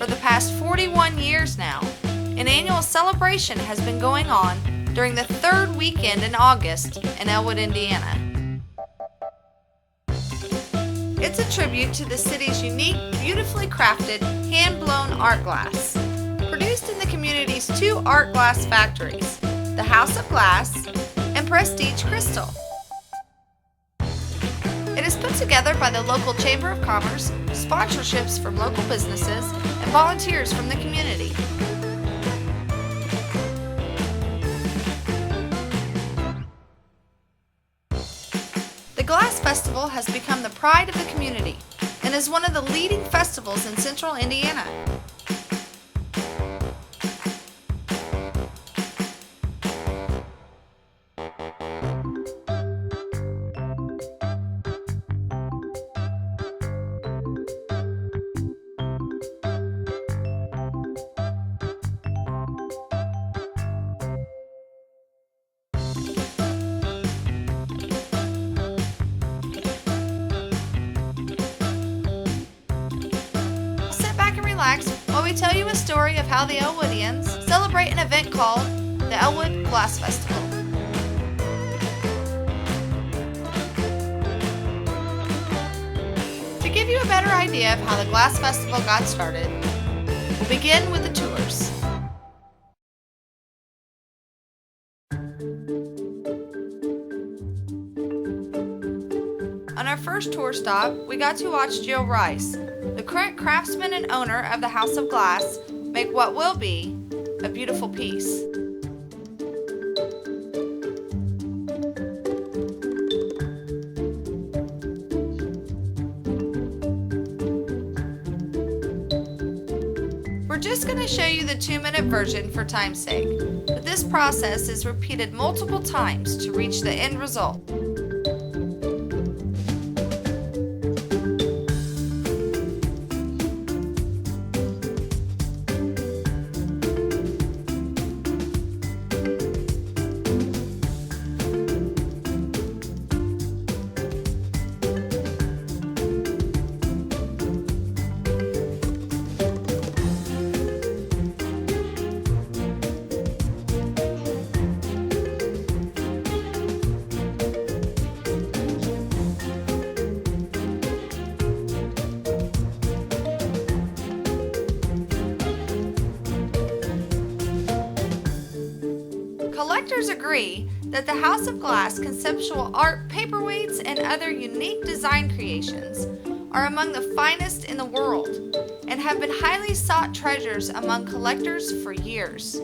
for the past 41 years now. An annual celebration has been going on during the third weekend in August in Elwood, Indiana. It's a tribute to the city's unique, beautifully crafted, hand-blown art glass. Produced in the community's two art glass factories, the House of Glass and Prestige Crystal. It is put together by the local Chamber of Commerce, sponsorships from local businesses, and volunteers from the community. The Glass Festival has become the pride of the community and is one of the leading festivals in central Indiana. Relax while we tell you a story of how the Elwoodians celebrate an event called the Elwood Glass Festival. To give you a better idea of how the Glass Festival got started, we'll begin with the tours. On our first tour stop, we got to watch Jill Rice, the current craftsman and owner of the House of Glass, make what will be a beautiful piece. We're just going to show you the 2-minute version for time's sake, but this process is repeated multiple times to reach the end result. Collectors agree that the House of Glass conceptual art paperweights and other unique design creations are among the finest in the world and have been highly sought treasures among collectors for years.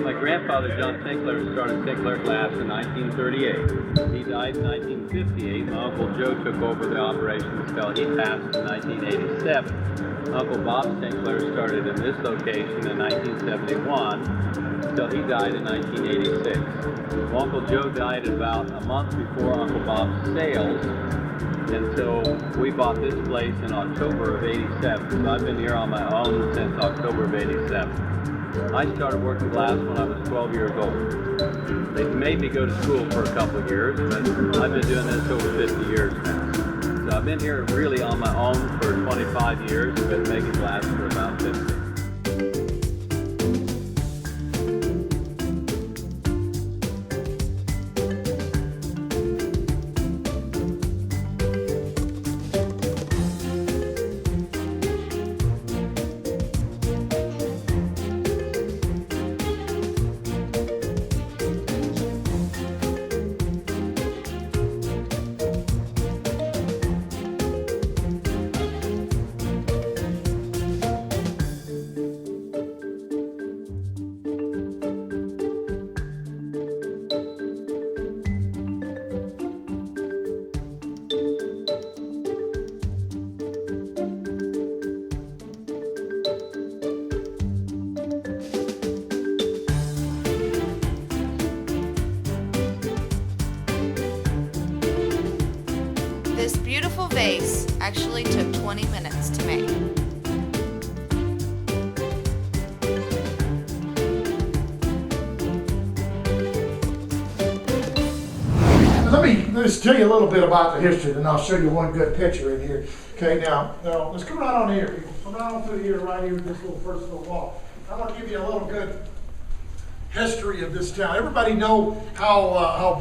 My grandfather, John Sinclair, started Sinclair Glass in 1938. He died in 1958. My Uncle Joe took over the operation until he passed in 1987. Uncle Bob Sinclair started in this location in 1971 until he died in 1986. Uncle Joe died about a month before Uncle Bob's sales, and so we bought this place in October of 87. So I've been here on my own since October of 87. I started working glass when I was 12 years old. They made me go to school for a couple of years, but I've been doing this over 50 years now. So I've been here really on my own for 25 years. I've been making glass for about 50. This beautiful vase actually took 20 minutes to make. Let me just tell you a little bit about the history, and I'll show you one good picture in here. Okay, now let's come right on here, people. Come right on through here, right here, this little first little wall. I'm going to give you a little good history of this town. Everybody know how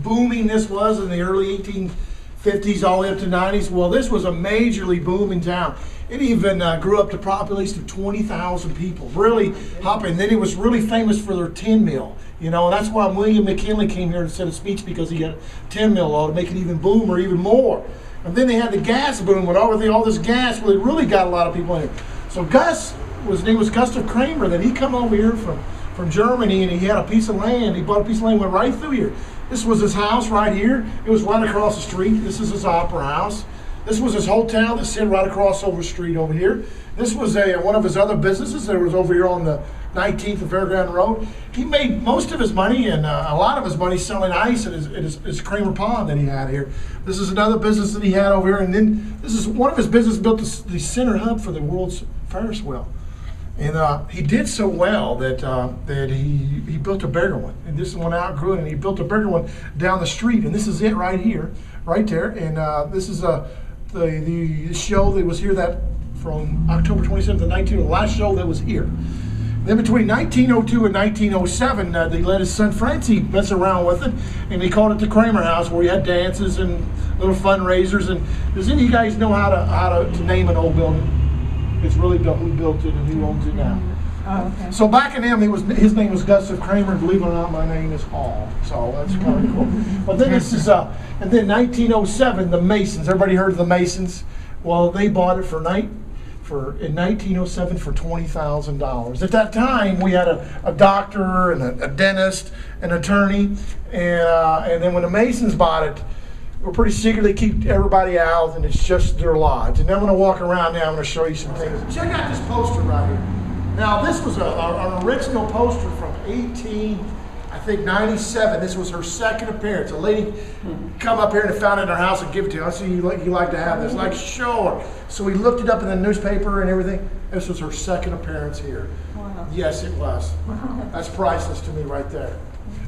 booming this was in the early 1850s all the way up to 90s. Well, this was a majorly booming town. It even grew up to a population of 20,000 people. Really hopping. Then it was really famous for their tin mill. You know, and that's why William McKinley came here and said a speech, because he had a tin mill law to make it even boomer, even more. And then they had the gas boom with all this gas. Well, it really got a lot of people in here. So Gus, his name was Gustav Kramer. Then he come over here from Germany, and he had a piece of land. He bought a piece of land, went right through here. This was his house right here. It was right across the street. This is his opera house. This was his hotel that sit right across over the street over here. This was one of his other businesses that was over here on the 19th of Fairground Road. He made most of his money and a lot of his money selling ice at his Kramer Pond that he had here. This is another business that he had over here, and then this is one of his businesses built the center hub for the World's Ferris wheel. And he did so well that he built a bigger one, and this one outgrew it, and he built a bigger one down the street, and this is it right here, right there. And this is the show that was here that from October 27th to 19th, the last show that was here. Then between 1902 and 1907, they let his son Francie mess around with it, and they called it the Kramer House, where he had dances and little fundraisers. And does any of you guys know how to name an old building? It's really who built it and who owns it now. Oh, okay. So back in him, his name was Gustav Kramer. Believe it or not, my name is Hall. So that's kind of cool. But then this is and then 1907, the Masons. Everybody heard of the Masons? Well, they bought it in 1907 for $20,000. At that time, we had a doctor and a dentist, an attorney, and then when the Masons bought it, we're pretty secretly keep everybody out, and it's just their lodge. And then I'm going to walk around now. I'm going to show you some things. Check out this poster right here. Now, this was an original poster from 97. This was her second appearance. A lady come up here and found it in her house and give it to you. I see you like to have this. Like, show her. So we looked it up in the newspaper and everything. This was her second appearance here. Wow. Yes, it was. That's priceless to me right there.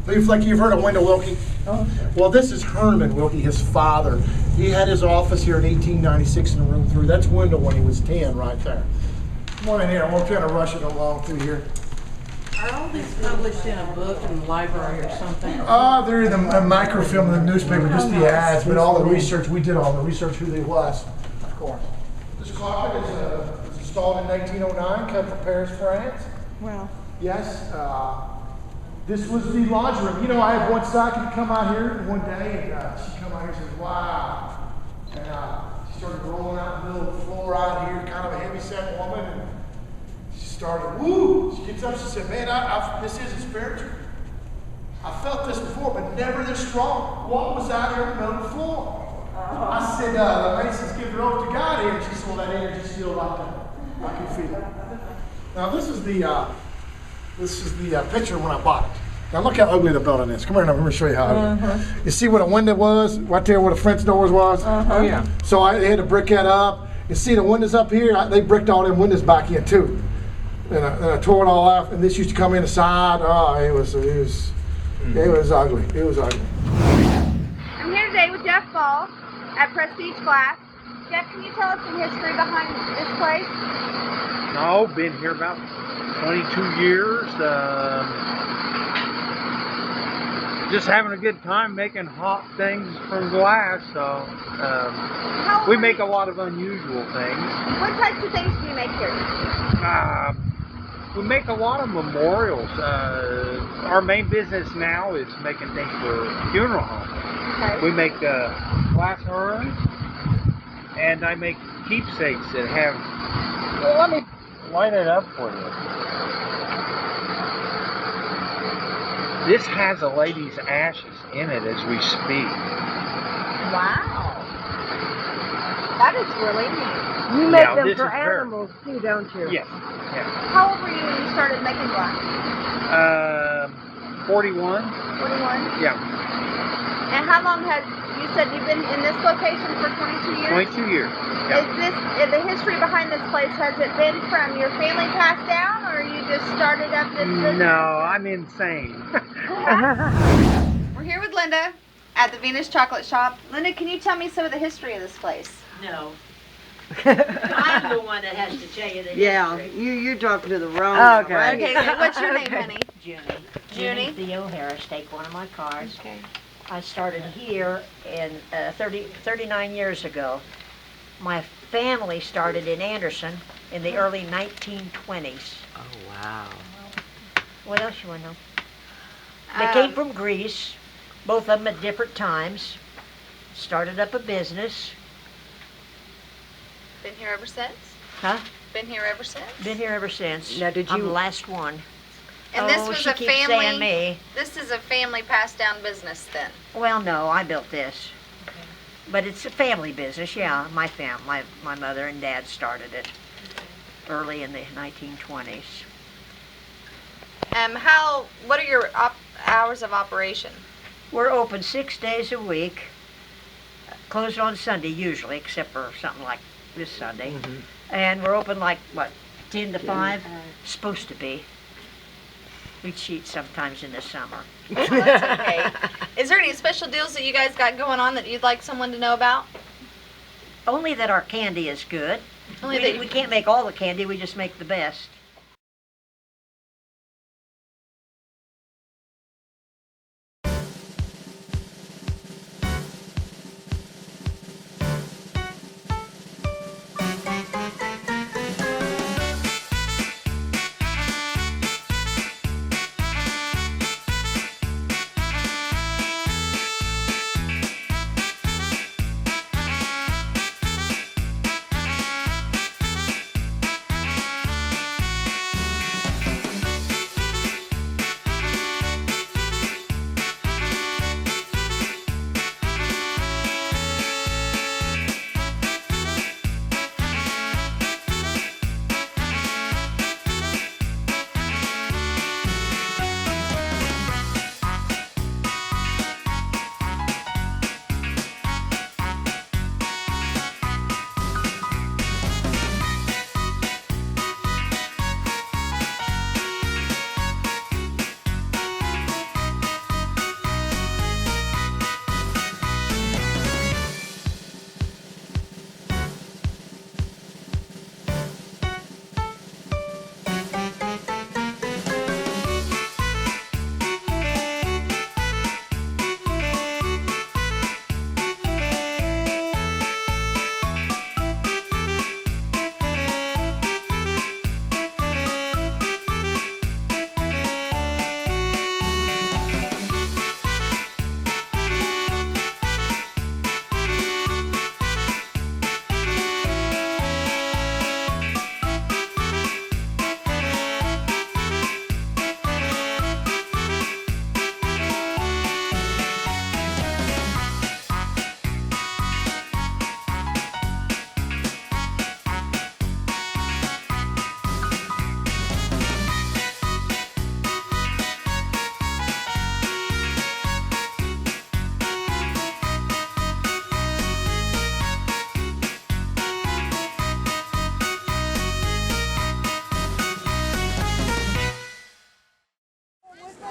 Like you've heard of Wendell Wilkie? Oh. Well, this is Herman Wilkie, his father. He had his office here in 1896 in room 3. That's Wendell when he was 10 right there. Come on in here. We're trying to rush it along through here. Are all these published in a book in the library or something? They're in the microfilm in the newspaper, just the ads, but all the research, we did all the research who they was, of course. This clock was installed in 1909, come from Paris, France. Well. Yes. This was the lodge room. You know, I had one psychic come out here one day, and she come out here and says, "Wow." And she started rolling out the middle of the floor out here, kind of a heavy-set woman, and she started, woo! She gets up, she said, "Man, this isn't spiritual. I felt this before, but never this strong. What was out here in the middle of the floor?" I said, "The Masons give their oath to God here." And she said, "Well, that energy still like that. I can feel it." Now, this is the picture when I bought it. Now look how ugly the building is. Come here, let me show you how ugly. You see what a window was? Right there where the French doors was? Oh, yeah. So they had to brick that up. You see the windows up here? They bricked all them windows back in too. And I tore it all off, and this used to come in the side. Oh, it was ugly. It was ugly. I'm here today with Jeff Ball at Prestige Glass. Jeff, can you tell us some history behind this place? No, been here about 22 years. Just having a good time making hot things from glass. So we make a lot of unusual things. What types of things do you make here? We make a lot of memorials. Our main business now is making things for funeral homes. Okay. We make glass urns, and I make keepsakes that have. Well, let me line it up for you. This has a lady's ashes in it as we speak. Wow. That is really neat. You make Yeah, them this for is her. animals too, don't you? Yes. Yeah. How old were you when you started making glass? 41. 41? Yeah. And how long has you said you've been in this location for 22 years? 22 years. Is the history behind this place, has it been from your family passed down, or you just started up this business? No, I'm insane. We're here with Linda at the Venus Chocolate Shop. Linda, can you tell me some of the history of this place? No. I'm the one that has to tell you the history. You're talking to the wrong one, Okay. right? Okay, what's your name, honey? Junie. Junie? The O'Harris, take one of my cars. Okay. I started here in 39 years ago. My family started in Anderson in the early 1920s. Oh, wow. What else you want to know? They came from Greece, both of them at different times. Started up a business. Been here ever since? Huh? Been here ever since? Been here ever since. Now, did I'm you- the last one. And this was she a keeps saying family. me. This is a family passed down business then. Well, no, I built this. But it's a family business, yeah. My mother and dad started it early in the 1920s. What are your hours of operation? We're open 6 days a week, closed on Sunday usually, except for something like this Sunday. And we're open like, 10 to 5? Supposed to be. We cheat sometimes in the summer. Well, that's okay. Is there any special deals that you guys got going on that you'd like someone to know about? Only that our candy is good. Only that We can't make all the candy, we just make the best.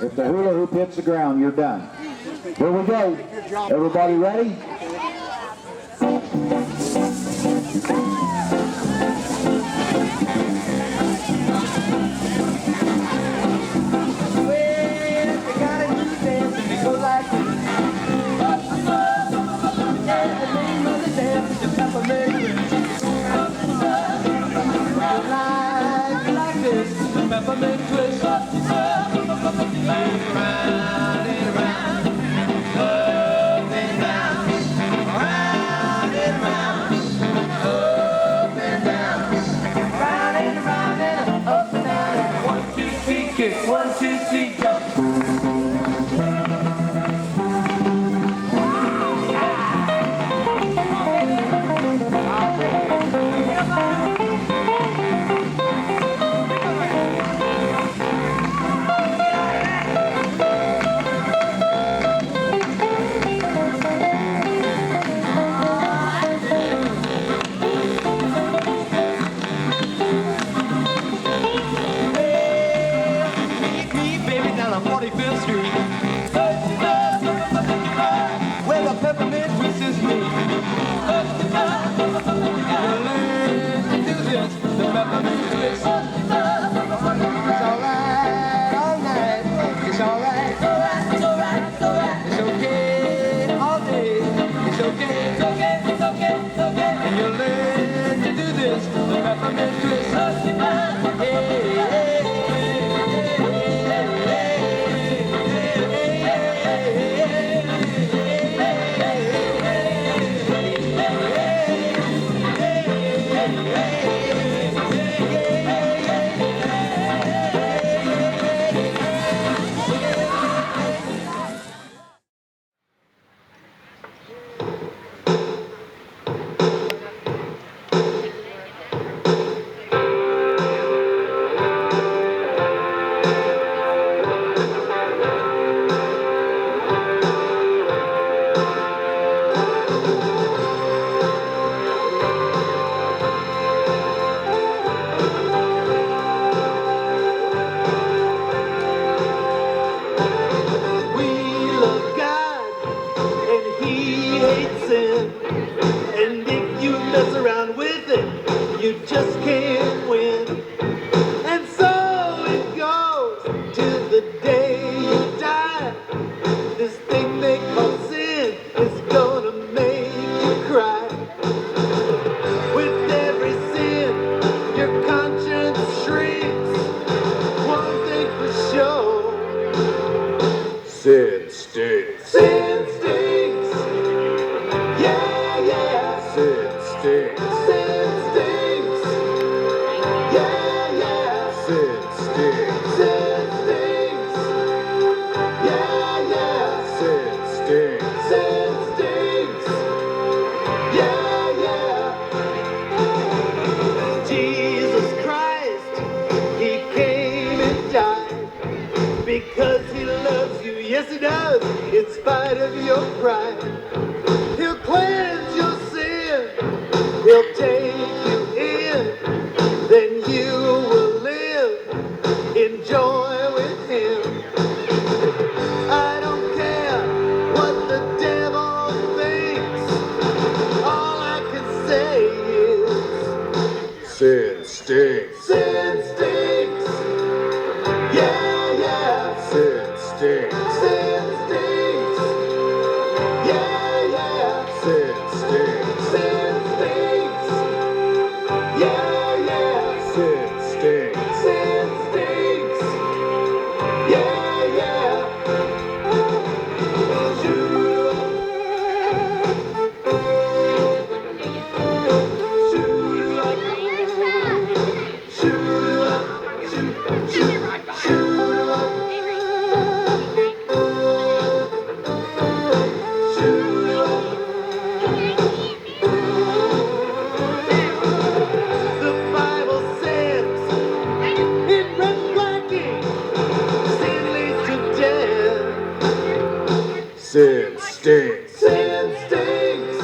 If the hula hoop hits the ground, you're done. Here we go. Everybody ready? hate sin. And if you mess around with it, you just can't win. And so it goes to the day you die. This thing they call sin is gonna make you cry. With every sin, your conscience shrinks. One thing for sure, sin stinks. Sin stinks. Yeah, yeah. Sin stinks. Sin stinks. Yeah, yeah. Sin stinks. Sin stinks. Yeah, yeah. Sin stinks. Sin stinks. Yeah, yeah. Jesus Christ, He came and died because He loves you. Yes, He does, in spite of your pride. He'll cleanse your sin. He'll take you in. Then you will live in joy with Him. I don't care what the devil thinks. All I can say is sin stinks. Sin stinks. Yeah, yeah. Sin stinks. Sin stinks. Yeah, yeah. Sin stinks. Sin stinks. Yeah, yeah. Sin stinks. Sin stinks. Yeah, yeah. The Bible says in red blacking, sin leads to death. Sin stinks. Sin stinks.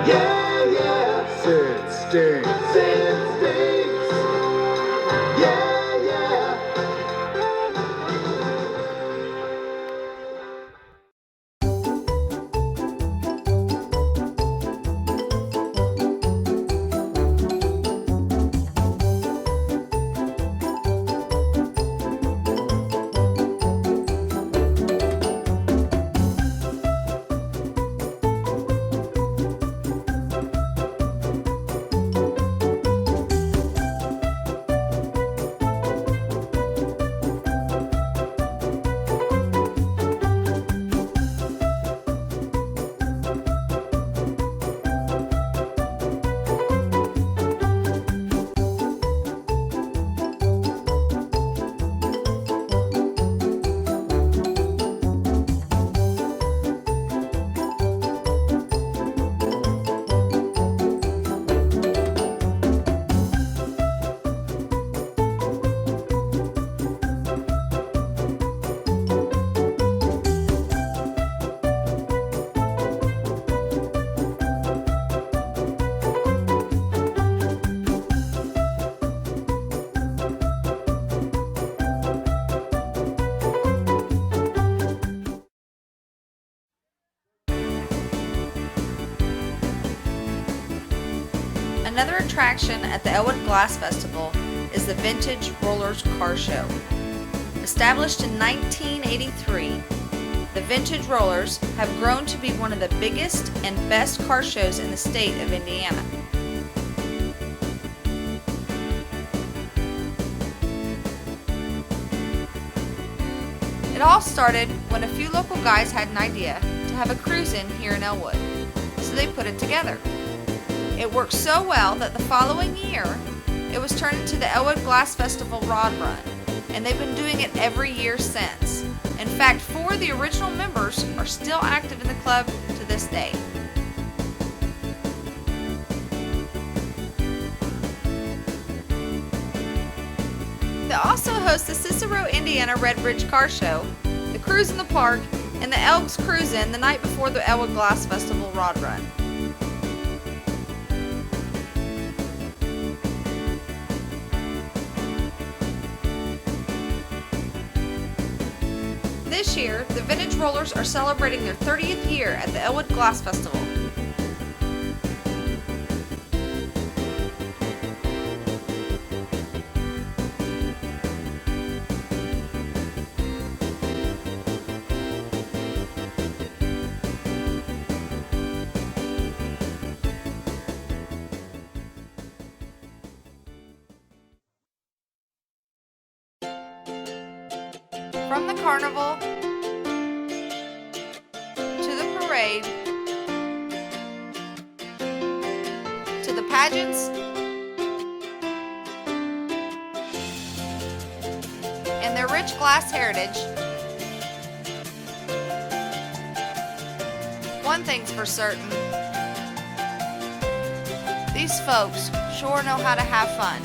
Yeah, yeah. Sin stinks. Sin stinks. Yeah, yeah. Another attraction at the Elwood Glass Festival is the Vintage Rollers Car Show. Established in 1983, the Vintage Rollers have grown to be one of the biggest and best car shows in the state of Indiana. It all started when a few local guys had an idea to have a cruise-in here in Elwood, so they put it together. It worked so well that the following year, it was turned into the Elwood Glass Festival Rod Run, and they've been doing it every year since. In fact, 4 of the original members are still active in the club to this day. They also host the Cicero, Indiana Red Bridge Car Show, the Cruise in the Park, and the Elks Cruise-In the night before the Elwood Glass Festival Rod Run. This year, the Vintage Rollers are celebrating their 30th year at the Elwood Glass Festival. From the carnival to the parade to the pageants and their rich glass heritage, one thing's for certain, these folks sure know how to have fun.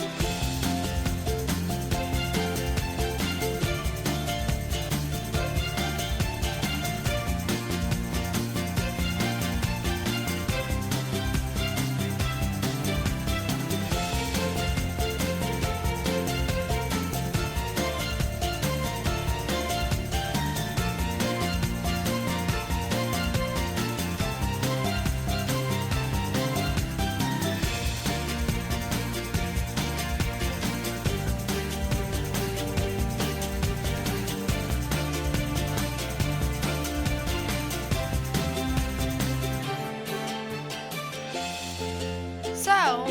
So,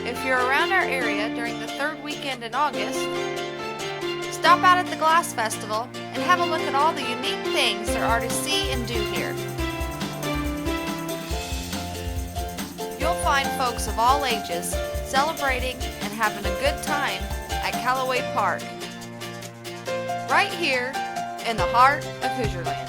if you're around our area during the third weekend in August, stop out at the Glass Festival and have a look at all the unique things there are to see and do here. You'll find folks of all ages celebrating and having a good time at Callaway Park, right here in the heart of Hoosierland.